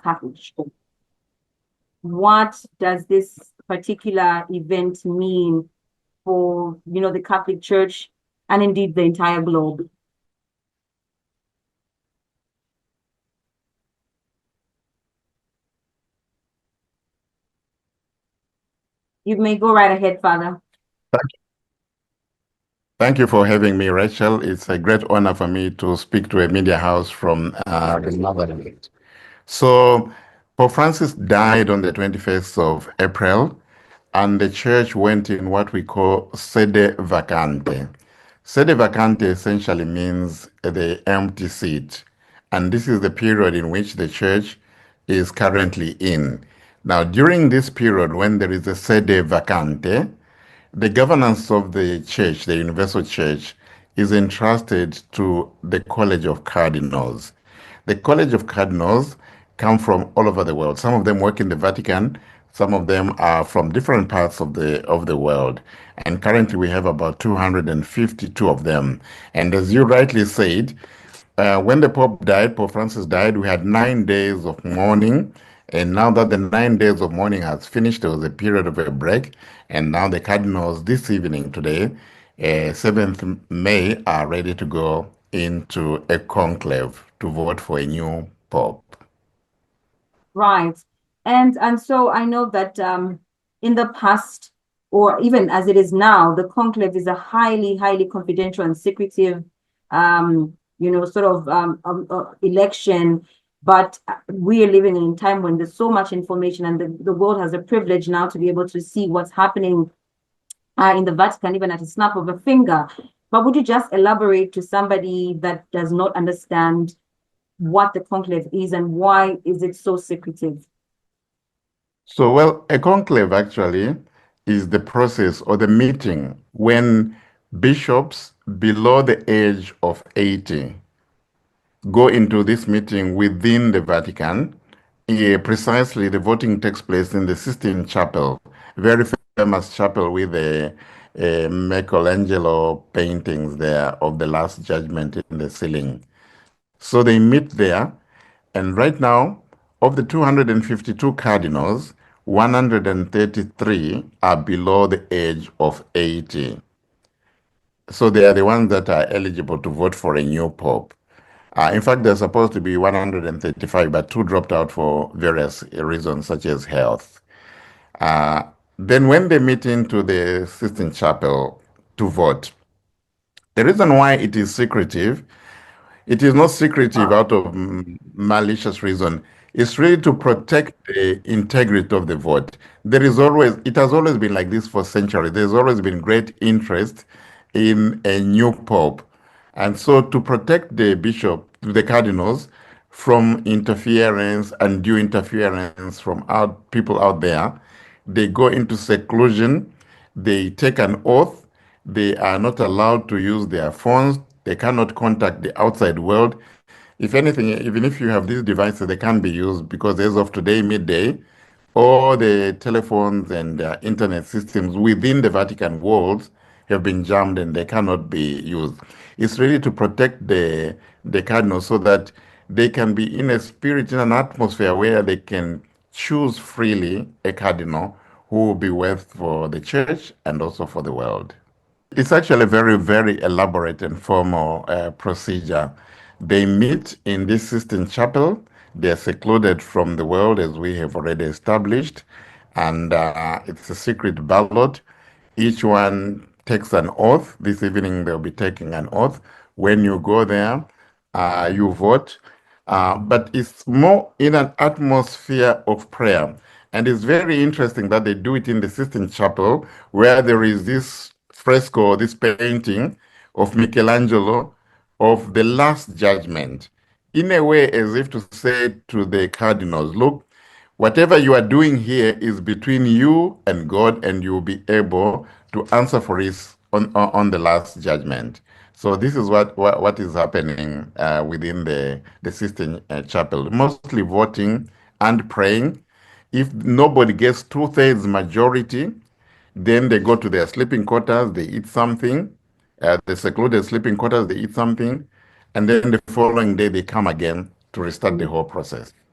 Catholic Church. What does this particular event mean for, the Catholic Church and indeed the entire globe? You may go right ahead, Father. Thank you for having me, Rachel. It's a great honor for me to speak to a media house from the Netherlands. So, Pope Francis died on the 21st of April, and the church went in what we call sede vacante. Sede vacante essentially means the empty seat, and this is the period in which the church is currently in. Now, during this period, when there is a sede vacante, the governance of the church, the universal church, is entrusted to the College of Cardinals. The College of Cardinals come from all over the world. Some of them work in the Vatican, some of them are from different parts of the world. And currently we have about 252 of them. And as you rightly said, when the Pope died, Pope Francis died, we had 9 days of mourning. And now that the 9 days of mourning has finished, there was a period of a break. And now the cardinals this evening, today, 7th May, are ready to go into a conclave to vote for a new Pope. Right. And so I know that in the past, or even as it is now, the conclave is a highly, highly confidential and secretive sort of election. But we are living in a time when there's so much information, and the world has a privilege now to be able to see what's happening in the Vatican, even at a snap of a finger. But would you just elaborate to somebody that does not understand what the conclave is and why is it so secretive? So, well, a conclave actually is the process or the meeting when bishops below the age of 80 go into this meeting within the Vatican. Precisely, the voting takes place in the Sistine Chapel, very famous chapel with the Michelangelo paintings there of the Last Judgment in the ceiling. So they meet there, and right now, of the 252 cardinals, 133 are below the age of 80. So they are the ones that are eligible to vote for a new pope. In fact, there's supposed to be 135, but two dropped out for various reasons, such as health. Uh, then, when they meet into the Sistine Chapel to vote, the reason why it is secretive, it is not secretive out of malicious reason. It's really to protect the integrity of the vote. It has always been like this for centuries. There's always been great interest in a new pope. And so to protect the bishop, the cardinals, from interference, undue interference from people out there, they go into seclusion, they take an oath, they are not allowed to use their phones, they cannot contact the outside world. If anything, even if you have these devices, they can't be used because as of today, midday, all the telephones and internet systems within the Vatican walls have been jammed and they cannot be used. It's really to protect the cardinals so that they can be in a spirit, in an atmosphere where they can choose freely a cardinal who will be worth for the church and also for the world. It's actually a very, very elaborate and formal procedure. They meet in this Sistine Chapel. They're secluded from the world, as we have already established, and it's a secret ballot. Each one takes an oath. This evening, they'll be taking an oath. When you go there, you vote, but it's more in an atmosphere of prayer. And it's very interesting that they do it in the Sistine Chapel, where there is this fresco, this painting of Michelangelo of the Last Judgment, in a way as if to say to the cardinals, look, whatever you are doing here is between you and God, and you will be able to answer for it on the Last Judgment. So this is what is happening within the Sistine Chapel, mostly voting and praying. If nobody gets two-thirds majority, then they go to their sleeping quarters, they eat something, the secluded sleeping quarters, they eat something, and then the following day they come again to restart the whole process.